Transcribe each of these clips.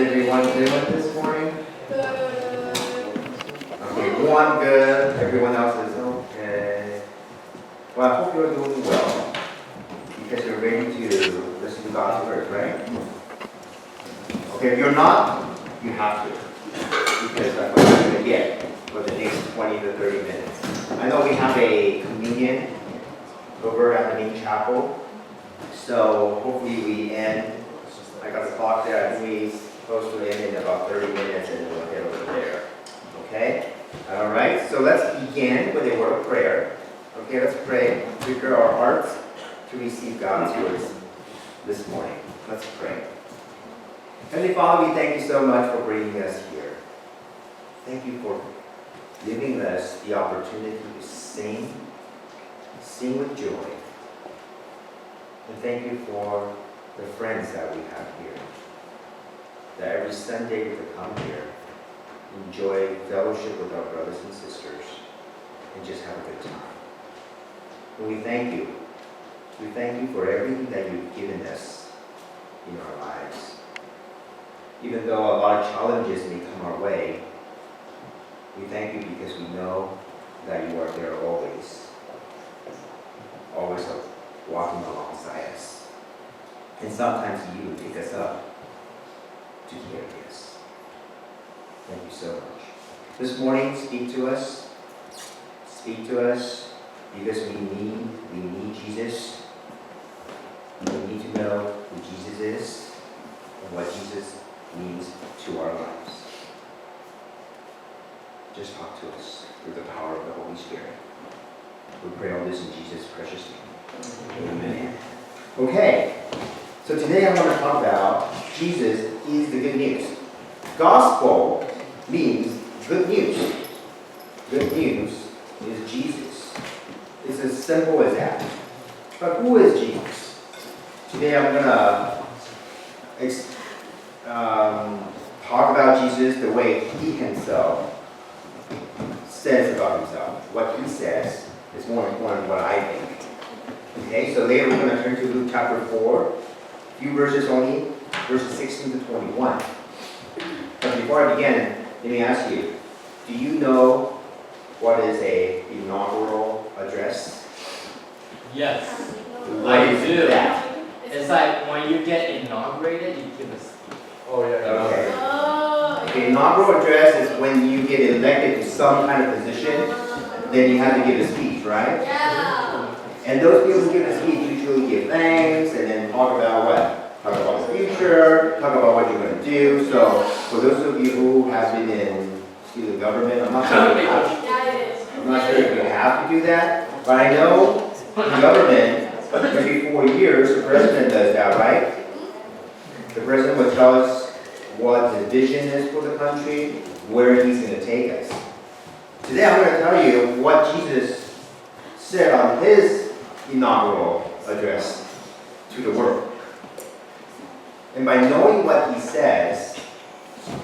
everyone doing this morning? Okay, one good, everyone else is okay. Well, I hope you're doing well because you're ready to listen to God's word, right? Okay, if you're not, you have to because that's what you're going to get for the next 20 to 30 minutes. I know we have a communion over at the main chapel, so hopefully we end. I got the clock there. I think we're supposed to end in about 30 minutes and we'll head over there. Okay? All right, so let's begin with a word of prayer. Okay, let's pray. Prepare our hearts to receive God's words this morning. Let's pray. Heavenly Father, we thank you so much for bringing us here. Thank you for giving us the opportunity to sing with joy. And thank you for the friends that we have here. That every Sunday we could come here, enjoy fellowship with our brothers and sisters, and just have a good time. And we thank you. We thank you for everything that you've given us in our lives. Even though a lot of challenges may come our way, we thank you because we know that you are there always walking alongside us. And sometimes you pick us up to carry us. Thank you so much. This morning, speak to us. Speak to us because we need Jesus. We need to know who Jesus is and what Jesus means to our lives. Just talk to us through the power of the Holy Spirit. We pray all this in Jesus' precious name. Amen. Okay, so today I want to talk about Jesus is the good news. Gospel means good news. Good news is Jesus. It's as simple as that. But who is Jesus? Today I'm going to talk about Jesus the way he himself says about himself. What he says is more important than what I think. Okay, so later we're going to turn to Luke chapter 4, a few verses only, verses 16 to 21. But before I begin, let me ask you, do you know what is an inaugural address? Yes, What I is do. that? It's like when you get inaugurated, you give a speech. Oh yeah. Okay. The inaugural address is when you get elected to some kind of position, then you have to give a speech, right? Yeah. And those people who give a speech usually give thanks and then talk about what? Talk about the future, talk about what you're going to do. So for those of you who have been in the government, I'm not sure if you have to do that, but I know in government, every 4 years, the president does that, right? The president will tell us what his vision is for the country, where he's going to take us. Today I'm going to tell you what Jesus said on his inaugural address to the world. And by knowing what he says,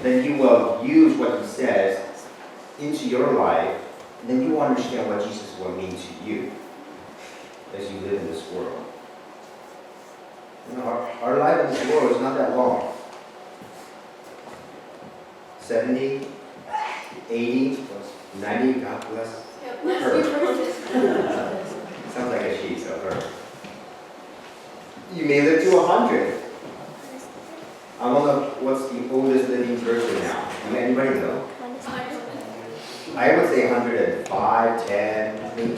then you will use what he says into your life, and then you will understand what Jesus will mean to you as you live in this world. You know, our life in this world is not that long. 70, 80, 90, God bless her. Sounds like a she, so her. You may live to 100. I don't know what's the oldest living person now. Anybody know? I would say 105, 10, maybe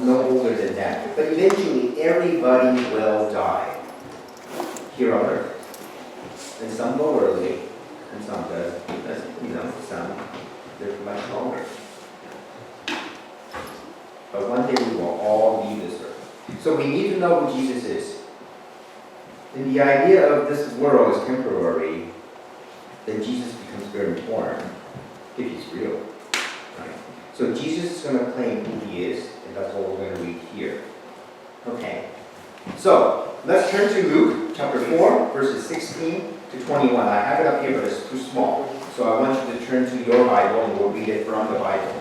no older than that. But eventually, everybody will die here on earth. And some go early, and some does, some live much longer. But one day we will all leave this earth. So we need to know who Jesus is. And the idea of this world is temporary, then Jesus becomes very important if he's real. Right? So Jesus is going to claim who he is, and that's what we're going to read here. Okay. So let's turn to Luke chapter 4, verses 16 to 21. I have it up here, but it's too small. So I want you to turn to your Bible, and we'll read it from the Bible.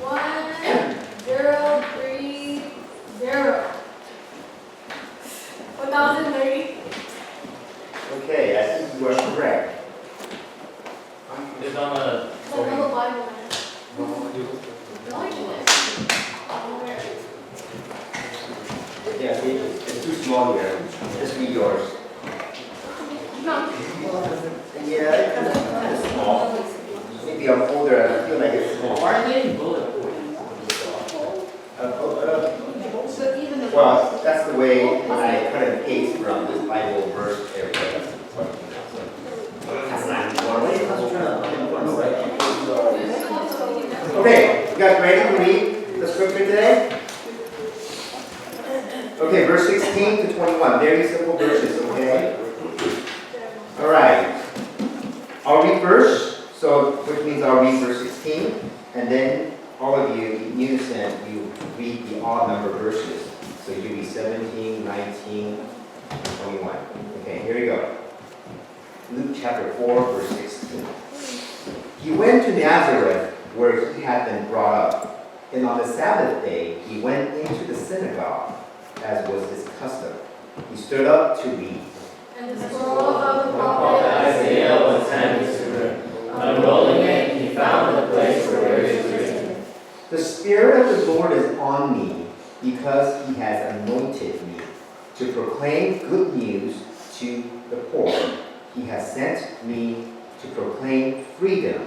1030. 1030. Okay, I think you are correct. Bible verse every day. Okay, you guys ready to read the scripture today? Okay, verse 16 to 21. Very simple verses, okay? All right. I'll read first, which means I'll read verse 16, and then all of you, in unison, you read the odd number verses. So you'll be 17, 19, 21. Okay, here we go. Luke chapter 4, verse 16. He went to Nazareth, where he had been brought up. And on the Sabbath day, he went into the synagogue, as was his custom. He stood up to read. And the scroll of the prophet Isaiah was handed to him. Unrolling it, he found the place where it is written, The Spirit of the Lord is on me, because he has anointed me to proclaim good news to the poor. He has sent me to proclaim freedom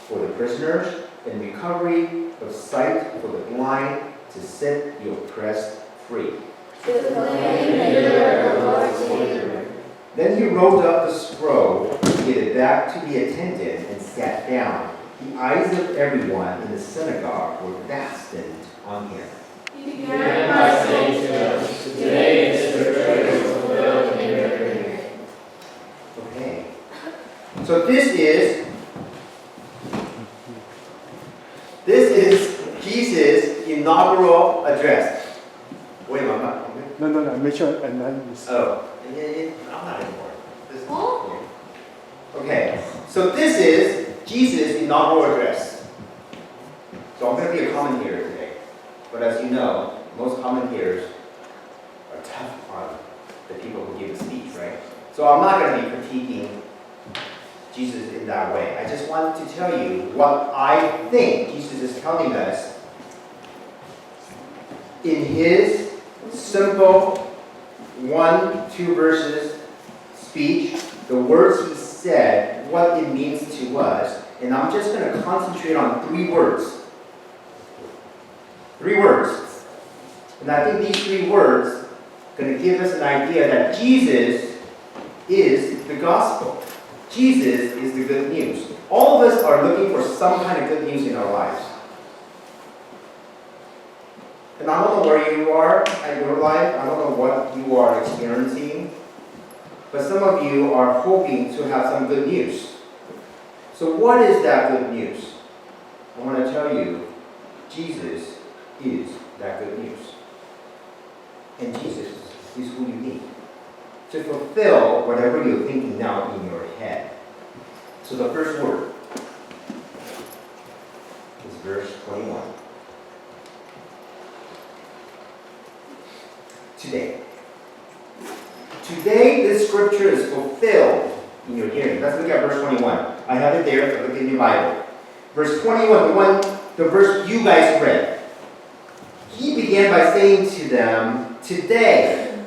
for the prisoners and recovery of sight for the blind, to set the oppressed free. to proclaim the year of the Lord's favor. Then he rolled up the scroll, gave it back to the attendant, and sat down. The eyes of everyone in the synagogue were fastened on him. He began by saying to them, today this scripture is fulfilled in your hearing. Okay. So this is Jesus' inaugural address. Wait a moment. No, I make sure and then you say. Oh, I'm not anymore. Okay, so this is Jesus' inaugural address. So I'm going to be a commentator today. But as you know, most commentators are tough on the people who give the speech, right? So I'm not going to be critiquing Jesus in that way. I just wanted to tell you what I think Jesus is telling us in his simple 1-2 verses speech, the words he said, what it means to us, and I'm just going to concentrate on 3 words. 3 words. And I think these 3 words are going to give us an idea that Jesus is the gospel. Jesus is the good news. All of us are looking for some kind of good news in our lives. And I don't know where you are in your life. I don't know what you are experiencing. But some of you are hoping to have some good news. So what is that good news? I want to tell you, Jesus is that good news. And Jesus is who you need to fulfill whatever you're thinking now in your head. So the first word is verse 21. Today. Today, this scripture is fulfilled in your hearing. Let's look at verse 21. I have it there, so look in your Bible. Verse 21, the verse you guys read. He began by saying to them, today,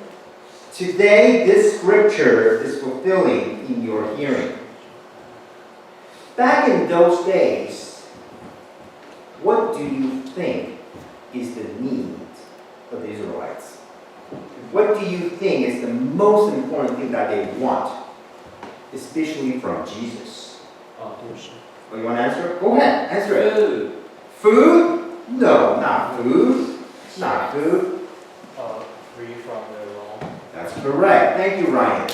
this scripture is fulfilling in your hearing. Back in those days, what do you think is the need of the Israelites? What do you think is the most important thing that they want, especially from Jesus? Oh, you want to answer? Go ahead, answer it. Food. Food? No, not food. Not food. Free from the law. That's correct. Thank you, Ryan.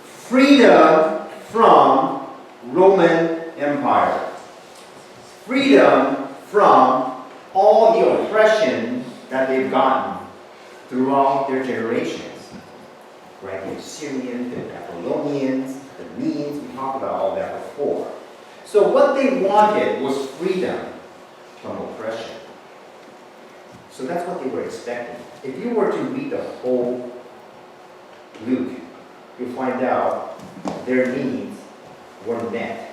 Freedom from Roman Empire. Freedom from all the oppression that they've gotten throughout their generations. Right? The Assyrians, the Babylonians, the Medes, we talked about all that before. So what they wanted was freedom from oppression. So that's what they were expecting. If you were to read the whole Luke, you'll find out their needs were met,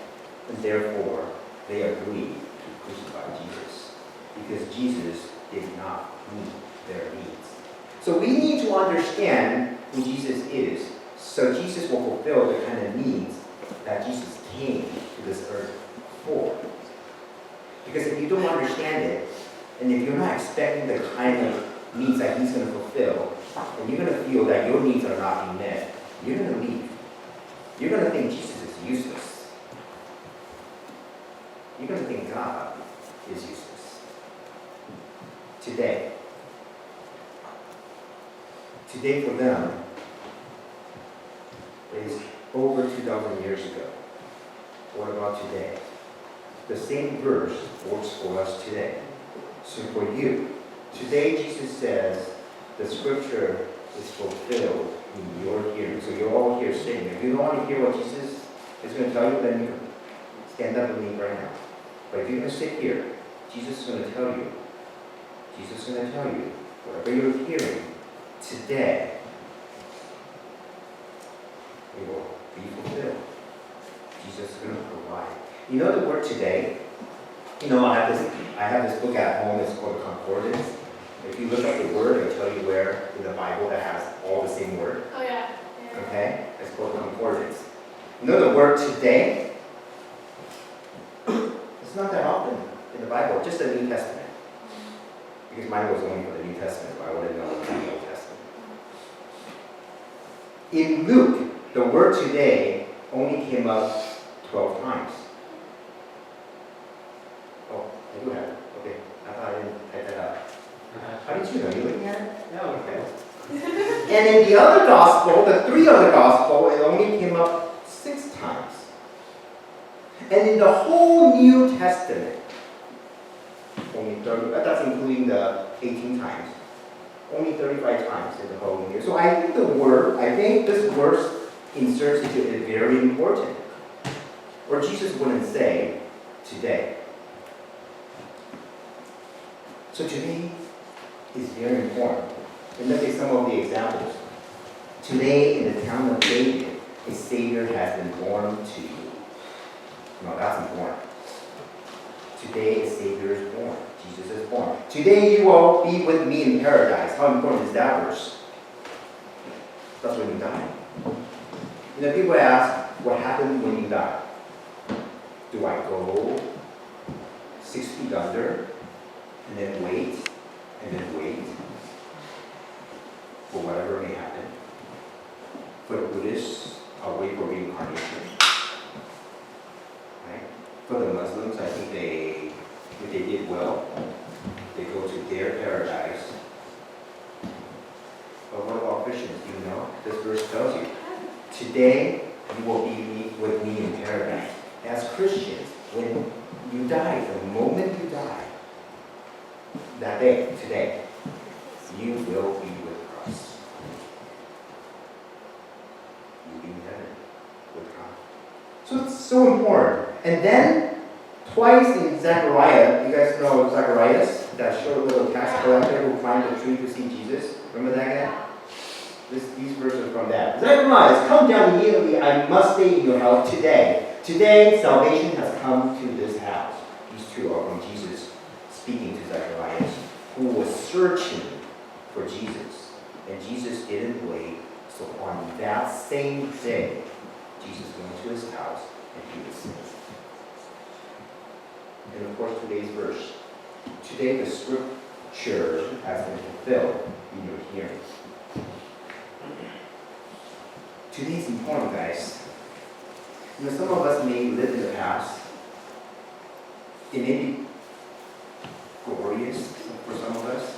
and therefore they agreed to crucify Jesus, because Jesus did not meet their needs. So we need to understand who Jesus is, so Jesus will fulfill the kind of needs that Jesus came to this earth for. Because if you don't understand it, and if you're not expecting the kind of needs that he's going to fulfill, and you're going to feel that your needs are not being met, you're going to leave. You're going to think Jesus is useless. You're going to think God is useless. Today for them is over 2,000 years ago. What about today? The same verse works for us today. So for you, today Jesus says the scripture is fulfilled in your hearing. So you're all here sitting. If you don't want to hear what Jesus is going to tell you, then you stand up and leave right now. But if you're going to sit here, Jesus is going to tell you. Jesus is going to tell you whatever you're hearing today, it will be fulfilled. Jesus is going to provide. You know the word today? You know, I have this book at home. It's called Concordance. If you look up the word, it'll tell you where in the Bible that has all the same word. Oh, yeah. Okay? It's called Concordance. You know the word today? It's not that often in the Bible, just the New Testament. Because mine was only for the New Testament, so I wouldn't know the Old Testament. In Luke, the word today only came up 12 times. Oh, I do have it. Okay. I thought I didn't type that out. How did you know? Are you looking at it? Yeah, okay. And in the other gospel, the 3 other gospel, it only came up 6 times. And in the whole New Testament, only 30, that's including the 18 times, only 35 times in the whole year. So I think this verse inserts into it very important. Or Jesus wouldn't say today. So today is very important. And look at some of the examples. Today in the town of David, a Savior has been born to you. No, that's important. Today a Savior is born. Jesus is born. Today you will be with me in paradise. How important is that verse? That's when you die. You know, people ask, what happens when you die? Do I go 6 feet under and then wait for whatever may happen? For the Buddhists, I'll wait for reincarnation. Right? For the Muslims, I think if they did well, they go to their paradise. But what about Christians? Do you know? This verse tells you, today you will be with me in paradise. As Christians, when you die, the moment you die, that day, today, you will be with Christ. You'll be in heaven with God. So it's so important. And then, twice in Zechariah, you guys know Zacharias, that short little tax collector who climbed the tree to see Jesus? Remember that guy? These verses are from that. Zechariah, come down immediately. I must stay in your house today. Today, salvation has come to this house. These 2 are from Jesus speaking to Zacharias, who was searching for Jesus. And Jesus didn't wait. So on that same day, Jesus went to his house and he was saved. And of course, today's verse. Today, the scripture has been fulfilled in your hearing. Today is important, guys. You know, some of us may live in the past. It may be glorious for some of us.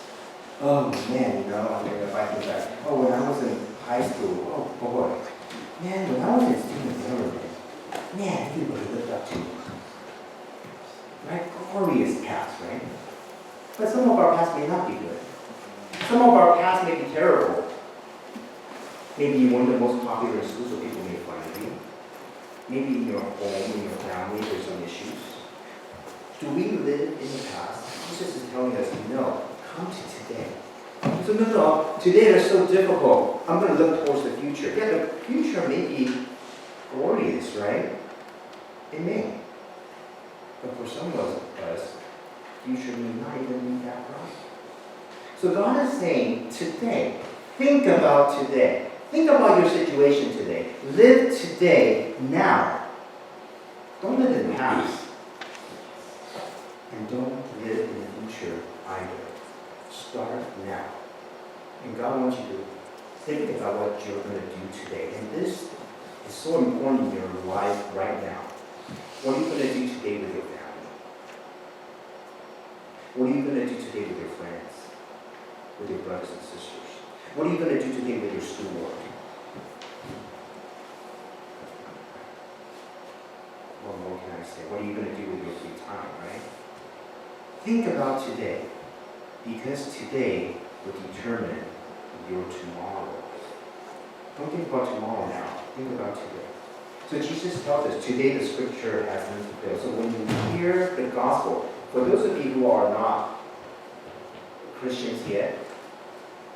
Oh man, you know, I mean, if I think back, oh, when I was in high school, oh boy, man, when I was in student government, man, everybody looked up to me. Right? Glorious past, right? But some of our past may not be good. Some of our past may be terrible. Maybe you weren't the most popular in school, so people made fun of you. Maybe in your home, in your family, there's some issues. Do we live in the past? Jesus is telling us, no, come to today. So no, today is so difficult. I'm going to look towards the future. Yeah, the future may be glorious, right? It may. But for some of us, future may not even be that bright. So God is saying, today, think about today. Think about your situation today. Live today, now. Don't live in the past. And don't live in the future either. Start now. And God wants you to think about what you're going to do today. And this is so important in your life right now. What are you going to do today with your family? What are you going to do today with your friends? With your brothers and sisters? What are you going to do today with your schoolwork? What more can I say? What are you going to do with your free time, right? Think about today, because today will determine your tomorrow. Don't think about tomorrow now. Think about today. So Jesus tells us, today the scripture has been fulfilled. So when you hear the gospel, for those of you who are not Christians yet,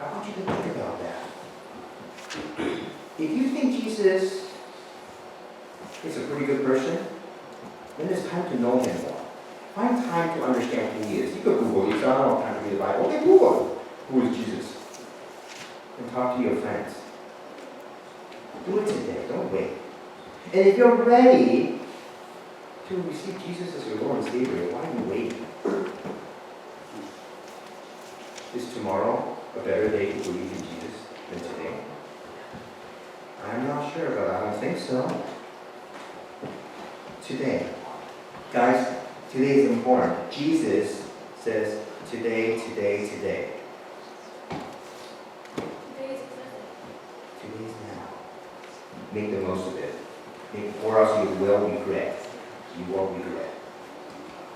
I want you to think about that. If you think Jesus is a pretty good person, then it's time to know him more. Find time to understand who he is. You could Google it. I don't have time to read the Bible. Okay, Google who is Jesus. And talk to your friends. Do it today. Don't wait. And if you're ready to receive Jesus as your Lord and Savior, why are you waiting? Is tomorrow a better day to believe in Jesus than today? I'm not sure, but I don't think so. Today. Guys, today is important. Jesus says, today, today, today. Today's now. Make the most of it. Or else you will regret. You will regret.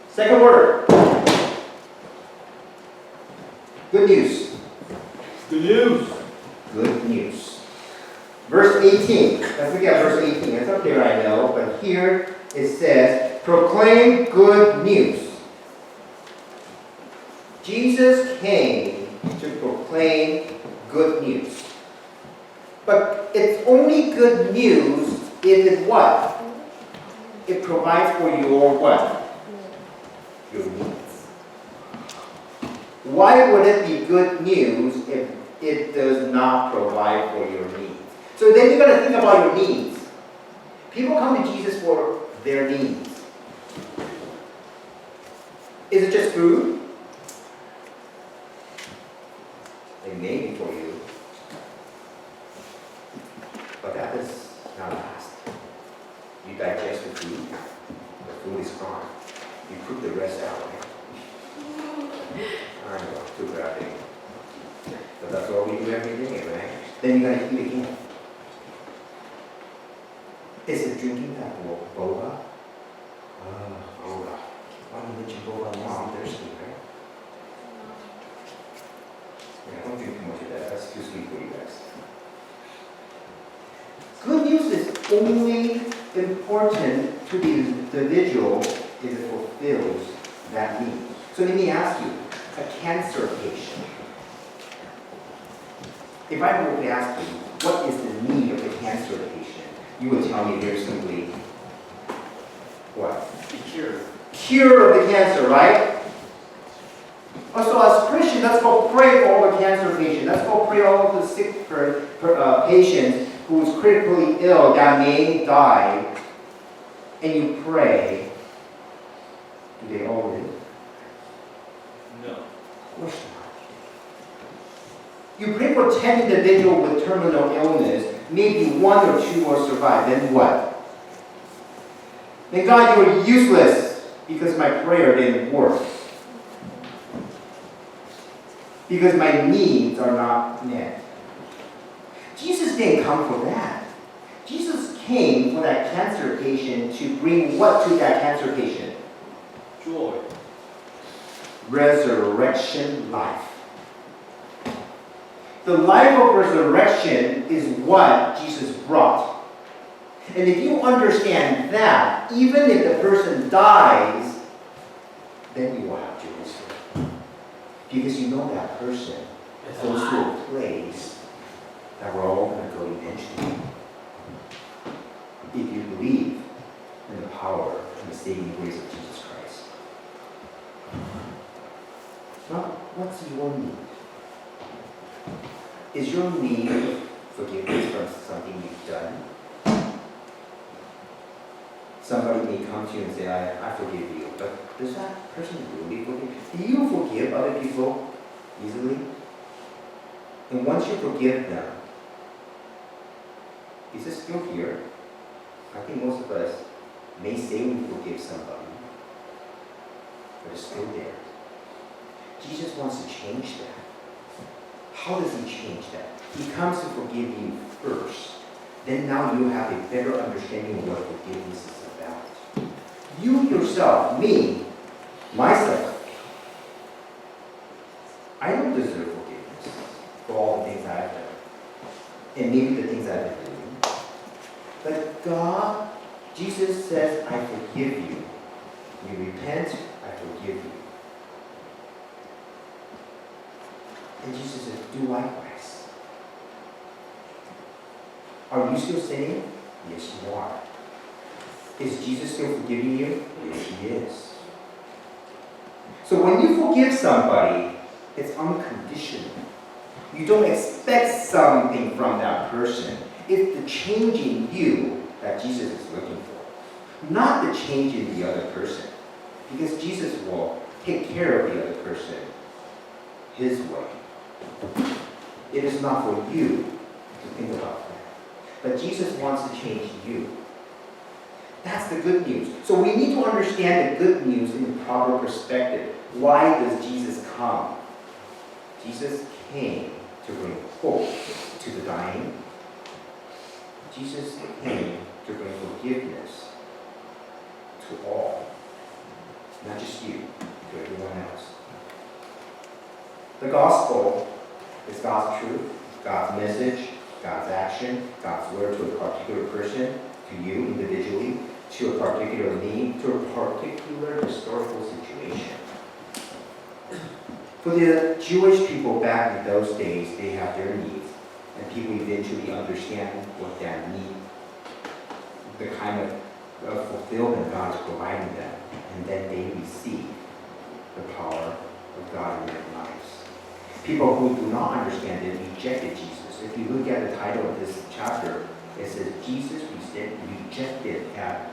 Second word. Good news. Good news. Good news. Verse 18. Let's look at verse 18. It's up there, I know, but here it says, proclaim good news. Jesus came to proclaim good news. But it's only good news if it what? It provides for your what? Your needs. Why would it be good news if it does not provide for your needs? So then you've got to think about your needs. People come to Jesus for their needs. Is it just food? It may be for you. But that is not last. You digest the food. The food is gone. You cook the rest out, right? I know, too graphic. But that's all we do every day, right? Then you gotta eat again. Is it drinking that boba? Boba. Why don't you mention boba now? I'm thirsty, right? Yeah, don't drink too much of that. That's too sweet for you guys. Good news is only important to the individual if it fulfills that need. So let me ask you, a cancer patient. If I were to ask you, what is the need of a cancer patient? You would tell me very simply, what? The cure. Cure of the cancer, right? So as Christians, let's go pray for all the cancer patients. Let's go pray all of the sick patients who is critically ill that may die. And you pray. Do they all live? No. Of course not. You pray for 10 individuals with terminal illness. Maybe 1 or 2 will survive. Then what? Then God, you are useless because my prayer didn't work. Because my needs are not met. Jesus didn't come for that. Jesus came for that cancer patient to bring what to that cancer patient? Joy. Resurrection life. The life of resurrection is what Jesus brought. And if you understand that, even if the person dies, then you will have Jerusalem. Because you know that person goes to a place that we're all going to go eventually. If you believe in the power and the saving grace of Jesus Christ. Now, what's your need? Is your need forgiveness from something you've done? Somebody may come to you and say, I forgive you. But does that person really forgive? Do you forgive other people easily? And once you forgive them, is it still here? I think most of us may say we forgive somebody, but it's still there. Jesus wants to change that. How does he change that? He comes to forgive you first. Then now you have a better understanding of what forgiveness is about. You yourself, me, myself, I don't deserve forgiveness for all the things I've done. And maybe the things I've been doing. But God, Jesus says, I forgive you. You repent, I forgive you. And Jesus says, do likewise. Are you still sinning? Yes, you are. Is Jesus still forgiving you? Yes, he is. So when you forgive somebody, it's unconditional. You don't expect something from that person. It's the change in you that Jesus is looking for, not the change in the other person. Because Jesus will take care of the other person his way. It is not for you to think about that. But Jesus wants to change you. That's the good news. So we need to understand the good news in the proper perspective. Why does Jesus come? Jesus came to bring hope to the dying. Jesus came to bring forgiveness to all. Not just you, to everyone else. The gospel is God's truth, God's message, God's action, God's word to a particular person, to you individually, to a particular need, to a particular historical situation. For the Jewish people back in those days, they have their needs, and people eventually understand what that need, the kind of fulfillment God is providing them, and then they receive the power of God in their lives. People who do not understand it rejected Jesus. If you look at the title of this chapter, it says Jesus rejected at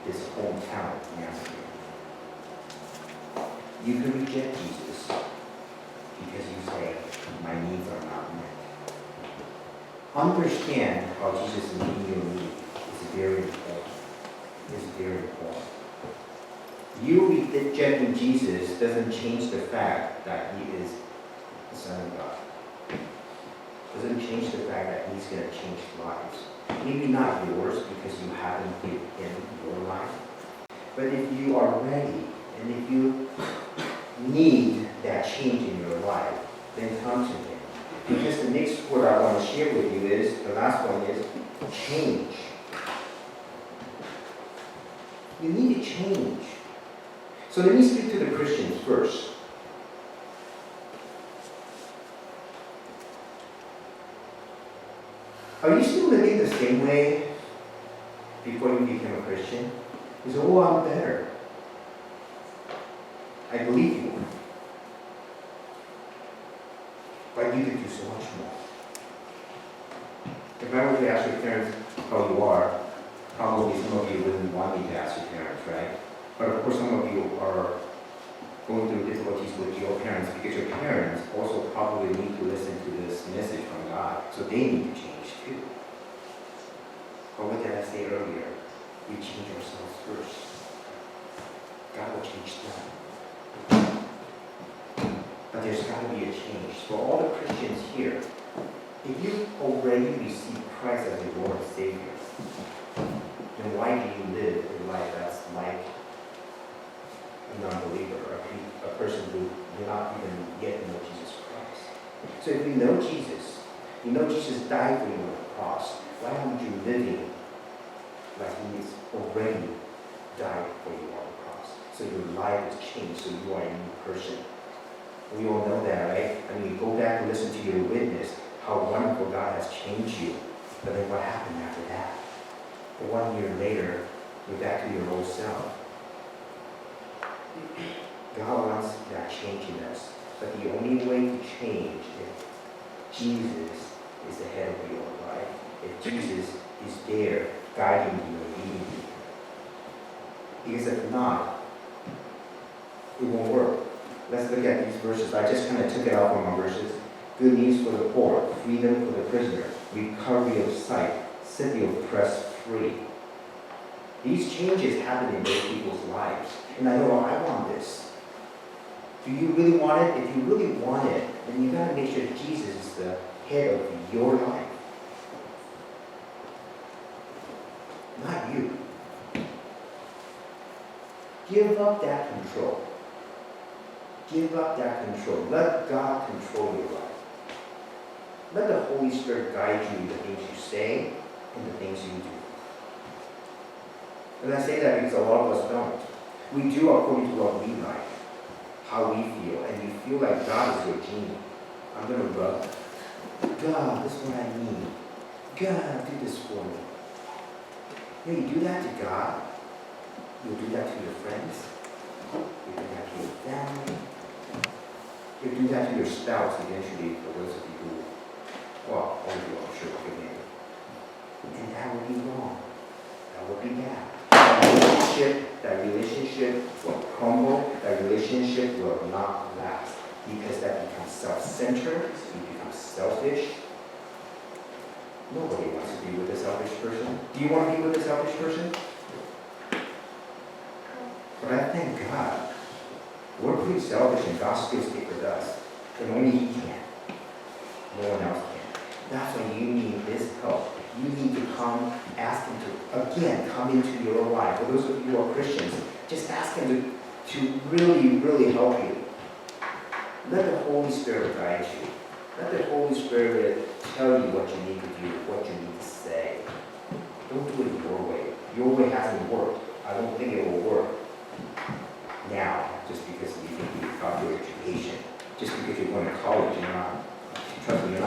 his hometown, Nazareth. You can reject Jesus because you say, my needs are not met. Understand how Jesus is meeting your need is very important. It's very important. You rejecting Jesus doesn't change the fact that he is the Son of God. Doesn't change the fact that he's going to change lives. Maybe not yours because you haven't given him your life. But if you are ready and if you need that change in your life, then come to him. Because the next word I want to share with you is, the last one is change. You need to change. So let me speak to the Christians first. Are you still living the same way before you became a Christian? You say, oh, I'm better. I believe you. But you could do so much more. If I were to ask your parents how you are, probably some of you wouldn't want me to ask your parents, right? But of course some of you are going through difficulties with your parents because your parents also probably need to listen to this message from God. So they need to change too. But what did I say earlier? We change ourselves first. God will change them. But there's got to be a change. For all the Christians here, if you already received Christ as your Lord and Savior, then why do you live a life that's like a non-believer, or a person who do not even yet know Jesus Christ? So if you know Jesus died for you on the cross, why aren't you living like he has already died for you on the cross? So your life has changed, so you are a new person. We all know that, right? I mean, go back and listen to your witness, how wonderful God has changed you. But then what happened after that? 1 year later, you're back to your old self. God wants that change in us. But the only way to change is Jesus is the head of your life. If Jesus is there guiding you and leading you. Because if not, it won't work. Let's look at these verses. I just kind of took it out from my verses. good news for the poor, freedom for the prisoner, recovery of sight, set the oppressed free. These changes happen in those people's lives. And I know, I want this. Do you really want it? If you really want it, then you got to make sure Jesus is the head of your life. Not you. Give up that control. Give up that control. Let God control your life. Let the Holy Spirit guide you in the things you say and the things you do. And I say that because a lot of us don't. We do according to what we like, how we feel, and you feel like God is your genie. I'm going to rub. God, this is what I need. God, do this for me. You know, you do that to God. You'll do that to your friends. You do that to your family. You do that to your spouse eventually, for those of you who, well, all of you I'm sure will be. And that would be wrong. That would be bad. That relationship will crumble. That relationship will not last. Because that becomes self-centered. You become selfish. Nobody wants to be with a selfish person. Do you want to be with a selfish person? But I thank God. We're pretty selfish and God still sticks with us. And only He can. No one else can. That's why you need His help. You need to come, ask Him to, again, come into your life. For those of you who are Christians, just ask Him to really, really help you. Let the Holy Spirit guide you. Let the Holy Spirit tell you what you need to do, what you need to say. Don't do it your way. Your way hasn't worked. I don't think it will work now, just because you think you got your education. Just because you're going to college, you're not, trust me,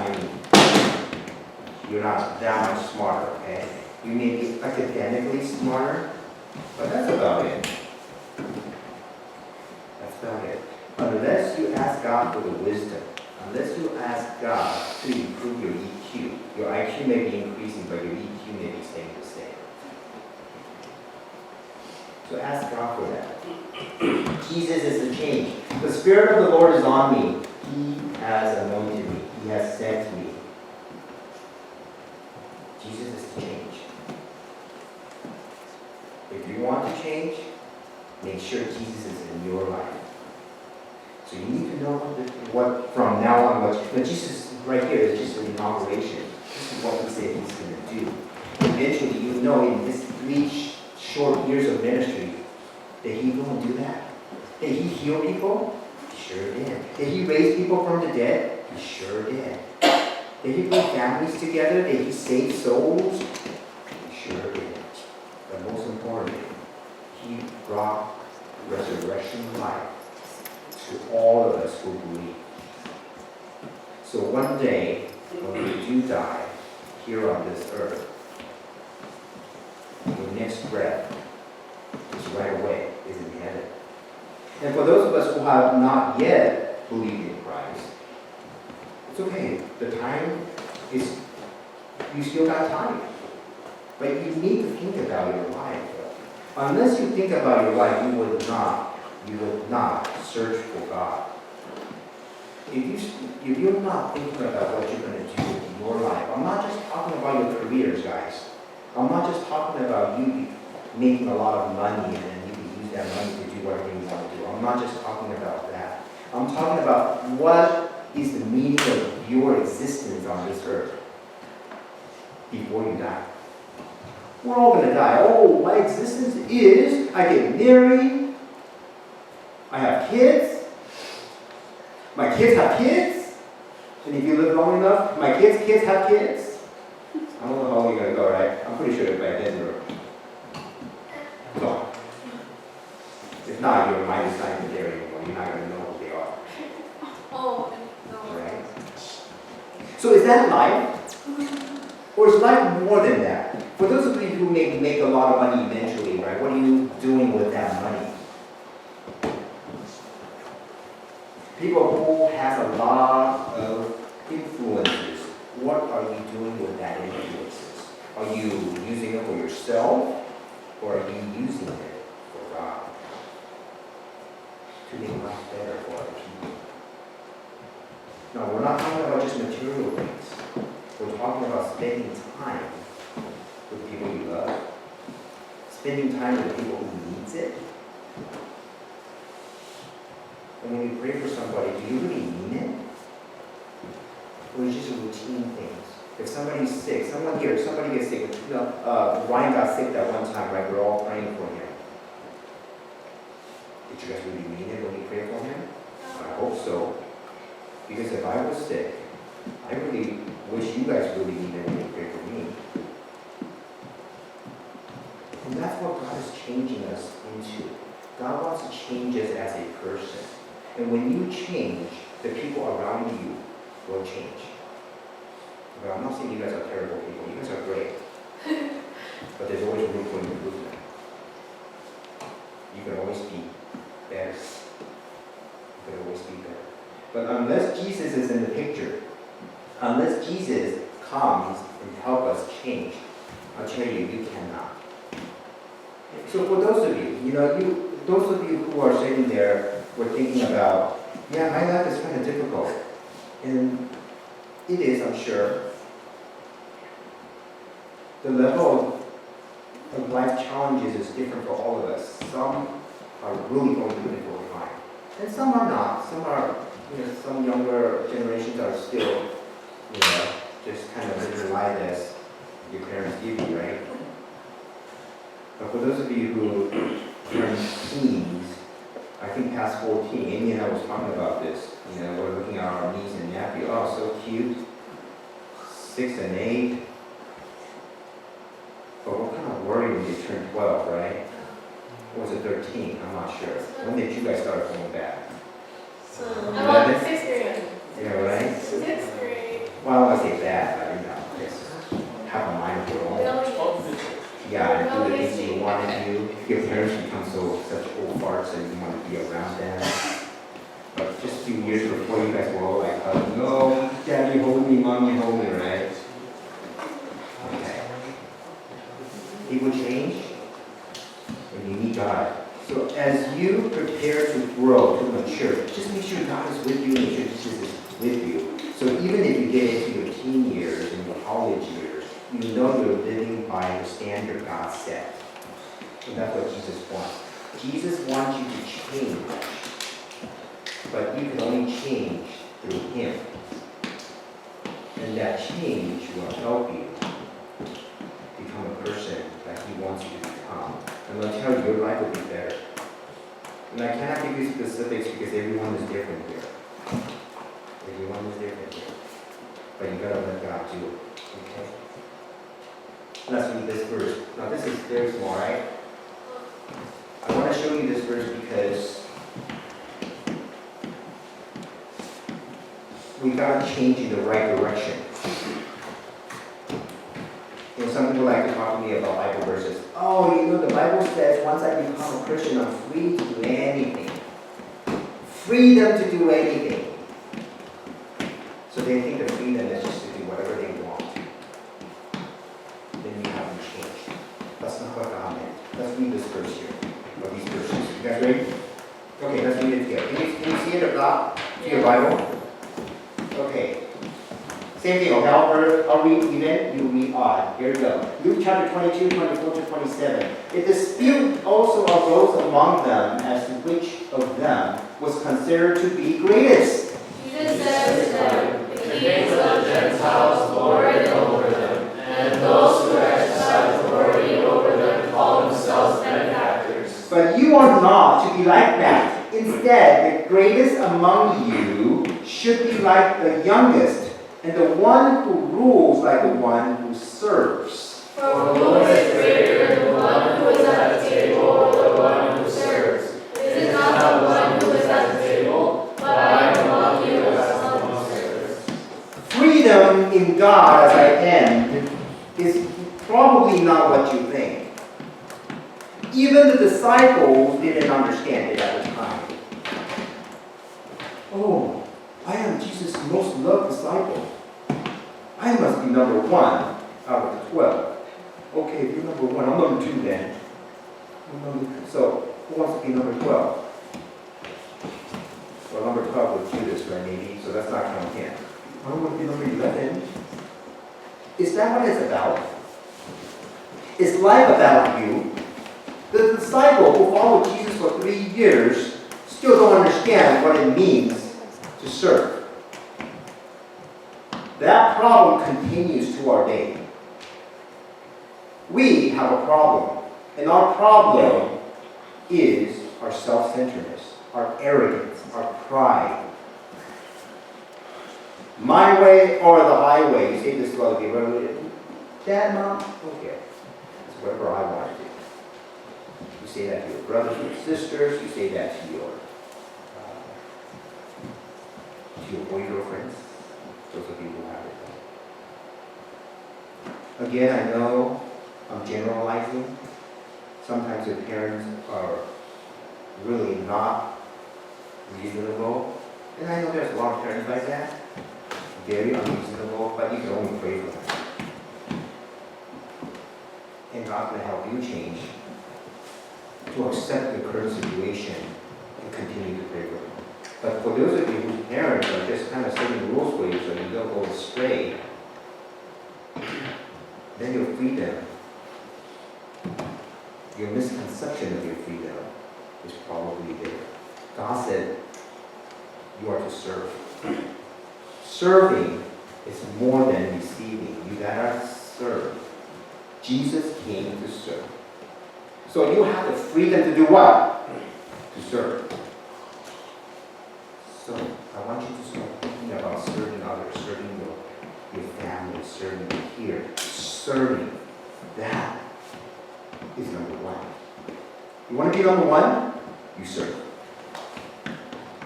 you're not that much smarter, okay? You may be academically smarter, but that's about it. That's about it. Unless you ask God for the wisdom, unless you ask God to improve your EQ, your IQ may be increasing, but your EQ may be staying the same. So ask God for that. Jesus is the change. The Spirit of the Lord is on me. He has anointed me. He has sent me. Jesus is the change. If you want to change, make sure Jesus is in your life. So you need to know what from now on, but Jesus right here is just an inauguration. This is what He said He's going to do. Eventually, you know, in His 3 short years of ministry, did He go and do that? Did He heal people? He sure did. Did He raise people from the dead? He sure did. Did He bring families together? Did He save souls? He sure did. But most importantly, He brought resurrection life to all of us who believe. So one day, when we do die here on this earth, the next breath is right away, is in heaven. And for those of us who have not yet believed in Christ, it's okay. The time is, you still got time. But you need to think about your life. Unless you think about your life, you would not search for God. If you're not thinking about what you're going to do with your life, I'm not just talking about your careers, guys. I'm not just talking about you making a lot of money and then you can use that money to do whatever you want to do. I'm not just talking about that. I'm talking about what is the meaning of your existence on this earth before you die. We're all going to die. Oh, my existence is I get married, I have kids, my kids have kids, and if you live long enough, my kids have kids. I don't know how long you're going to go, right? I'm pretty sure by then you're gone. If not, your mind is not even there anymore. You're not going to know who they are. Oh, no. Right? So is that life? Or is life more than that? For those of you who make a lot of money eventually, right? What are you doing with that money? People who has a lot of influences, what are you doing with that influences? Are you using it for yourself, or are you using it for God? To make life better for other people. Now, we're not talking about just material things. We're talking about spending time with people you love. Spending time with people who needs it. And when you pray for somebody, do you really mean it? Or is it just routine things? If somebody's sick, somebody gets sick. Ryan got sick that one time, right? We're all praying for him. Did you guys really mean it when you prayed for him? I hope so. Because if I was sick, I really wish you guys really mean it when you pray for me. And that's what God is changing us into. God wants to change us as a person. And when you change, the people around you will change. But I'm not saying you guys are terrible people. You guys are great. But there's always room for improvement. You can always be better. You can always be better. But unless Jesus is in the picture, unless Jesus comes and helps us change, I'll tell you, you cannot. So for those of you, those of you who are sitting there, were thinking about, yeah, my life is kind of difficult. And it is, I'm sure. The level of life challenges is different for all of us. Some are really going through it all the time. And some are not. Some are, some younger generations are still, just kind of living life as your parents give you, right? But for those of you who turn teens, I think past 14, Amy and I was talking about this. We're looking at our niece and nephew. Oh, so cute. 6 and 8. But we're kind of worried when they turn 12, right? Or was it 13? I'm not sure. When did you guys start going back? I'm in 6th grade. Yeah, right? 6th grade. Well, I say that, but just have a mind of your own. Yeah, do the things you want to do. Your parents become such old farts that you want to be around them. But just a few years before, you guys were all like, oh, no, Daddy, hold me, Mommy, hold me, right? Okay. People change, and you need God. So as you prepare to grow, to mature, just make sure God is with you and make sure Jesus is with you. So even if you get into your teen years and your college years, you know you're living by the standard God set. And that's what Jesus wants. Jesus wants you to change. But you can only change through Him. And that change will help you become a person that He wants you to become. And I'll tell you, your life will be better. And I cannot give you specifics because everyone is different here. Everyone is different here. But you gotta let God do it. Okay? Let's read this verse. Now this is very small, right? I want to show you this verse because we got to change in the right direction. Some people like to talk to me about Bible verses. Oh, the Bible says once I become a Christian, I'm free to do anything. Freedom to do anything. So they think the freedom is just to do whatever they want. Then you haven't changed. That's not what God meant. Let's read this verse here. Or these verses. You guys ready? Okay, let's read it together. Can you see it or not? To your Bible? Okay. Same thing, okay? I'll read even, you read odd. Here we go. Luke chapter 22, 24 to 27. If the Spirit also arose among them, as to which of them was considered to be greatest? Jesus said to them, the kings of the Gentiles lord it over them, and those who exercise authority over them call themselves benefactors. But you are not to be like that. Instead, the greatest among you should be like the youngest, and the one who rules like the one who serves. For who is greater than the one who is at the table or the one who serves? Is it not the one who is at the table? But I am among you as one who serves. Freedom in God, as I am, is probably not what you think. Even the disciples didn't understand it at the time. Oh, I am Jesus' most loved disciple. I must be number 1 out of the 12. Okay, if you're number 1, I'm number 2 then. So, who wants to be number 12? Well, number 12 was Judas, Jesus, right, maybe, so let's not count him. I want to be number 11. Is that what it's about? Is life about you? The disciple who followed Jesus for 3 years still don't understand what it means to serve. That problem continues to our day. We have a problem, and our problem is our self-centeredness, our arrogance, our pride. My way or the highway. You say this to other people. Dad, Mom, okay. It's whatever I want to do. You say that to your brothers and sisters. You say that to your boy girlfriends. Those of you who have it. Again, I know I'm generalizing. Sometimes the parents are really not reasonable. And I know there's a lot of parents like that. Very unreasonable, but you can only pray for them. And God's going to help you change to accept the current situation and continue to pray for them. But for those of you whose parents are just kind of setting rules for you so you don't go astray, then your freedom, your misconception of your freedom is probably there. God said you are to serve. Serving is more than receiving. You gotta serve. Jesus came to serve. So you have the freedom to do what? To serve. So I want you to start thinking about serving others, serving your family, serving here, serving. That is number one. You want to be number one? You serve.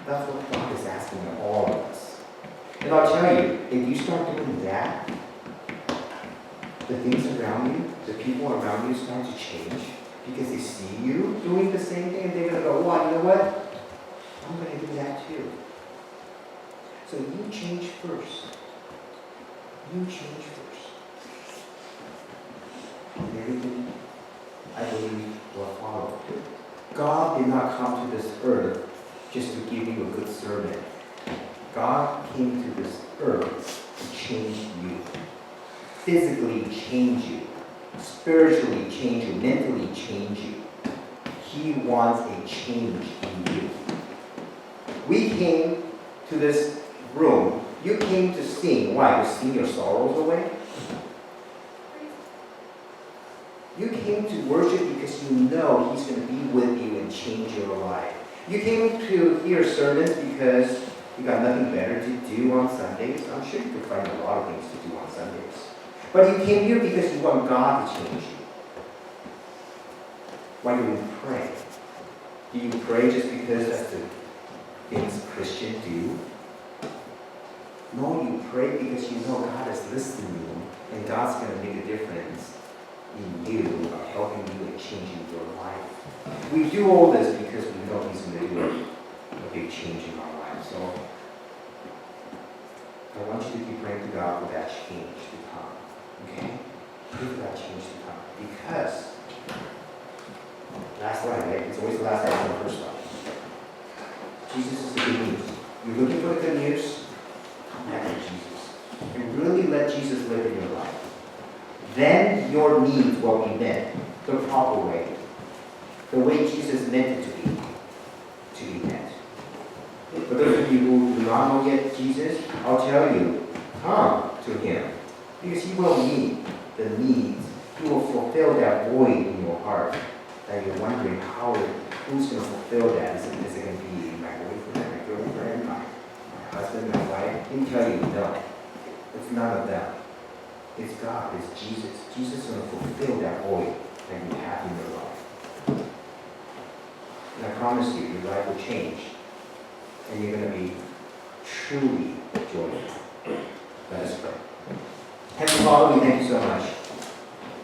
That's what God is asking of all of us. And I'll tell you, if you start doing that, the things around you, the people around you start to change because they see you doing the same thing and they're going to go, well, you know what? I'm going to do that too. So you change first. You change first. And everything, I believe, will follow. God did not come to this earth just to give you a good sermon. God came to this earth to change you. Physically change you. Spiritually change you. Mentally change you. He wants a change in you. We came to this room. You came to sing. Why? To sing your sorrows away? You came to worship because you know He's going to be with you and change your life. You came to hear sermons because you got nothing better to do on Sundays. I'm sure you could find a lot of things to do on Sundays. But you came here because you want God to change you. Why do you pray? Do you pray just because that's the things Christians do? No, you pray because you know God is listening and God's going to make a difference in you, of helping you and changing your life. We do all this because we know He's going to do a big change in our lives. So I want you to keep praying to God for that change to come. Okay? Pray for that change to come. Because, last line, right? It's always the last line on the first line. Jesus is the good news. You're looking for the good news? Come back to Jesus. And really let Jesus live in your life. Then your needs will be met the proper way. The way Jesus meant it to be met. For those of you who do not know yet Jesus, I'll tell you, come to Him. Because He will meet the needs. He will fulfill that void in your heart that you're wondering who's going to fulfill that. Is it going to be my boyfriend, my girlfriend, my husband, my wife? He can tell you, no. It's none of them. It's God, it's Jesus. Jesus is going to fulfill that void that you have in your life. And I promise you, your life will change. And you're going to be truly joyful. Let us pray. Heavenly Father, we thank you so much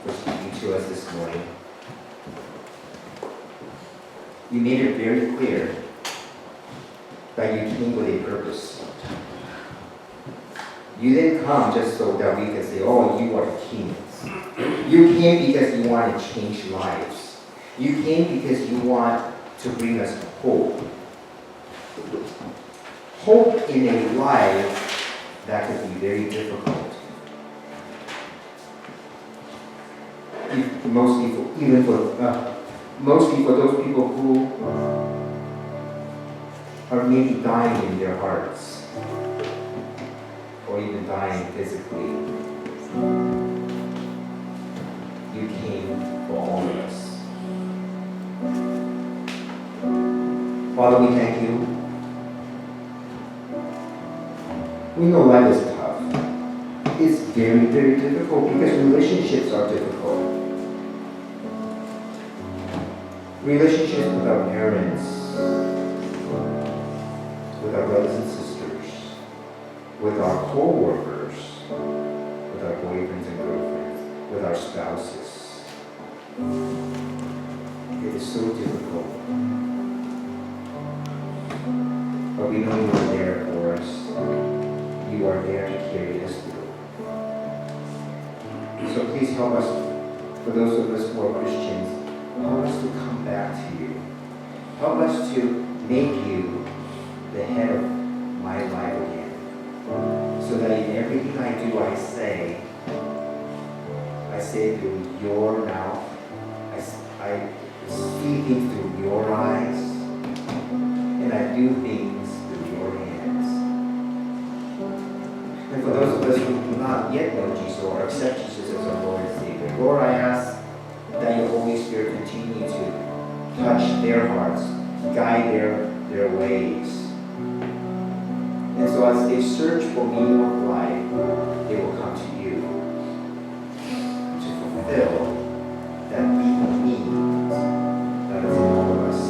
for speaking to us this morning. You made it very clear that you came with a purpose. You didn't come just so that we can say, oh, you are kings. You came because you want to change lives. You came because you want to bring us hope. hope in a life that could be very difficult. Mostly for those people who are maybe dying in their hearts, or even dying physically. You came for all of us. Father, we thank you. We know life is tough. It's very, very difficult because relationships are difficult. Relationships with our parents, with our brothers and sisters, with our co-workers, with our boyfriends and girlfriends, with our spouses. It is so difficult. But we know you are there for us. You are there to carry us through. So please help us, for those of us who are Christians, help us to come back to you. Help us to make you the head of my life again. So that in everything I do, I say through your mouth, I see things through your eyes, and I do things through your hands. And for those of us who do not yet know Jesus or accept Jesus as our Lord and Savior, Lord, I ask that your Holy Spirit continue to touch their hearts, guide their ways. And so as they search for meaning of life, they will come to you to fulfill that deep need that is in all of us.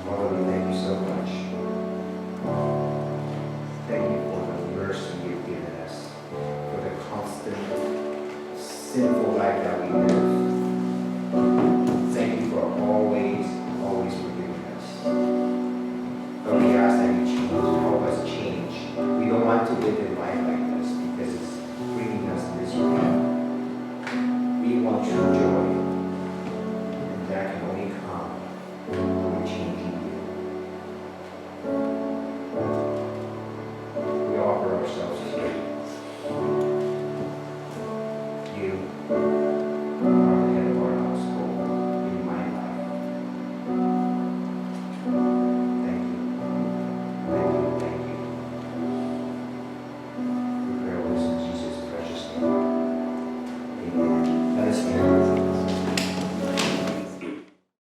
Father, we thank you so much. Thank you for the mercy you've given us, for the constant sinful life that we live. Thank you for always forgiving us. But we ask that you help us change. We don't want to live a life like this because it's bringing us misery. We want true joy, and that can only come through changing you. We offer ourselves to you.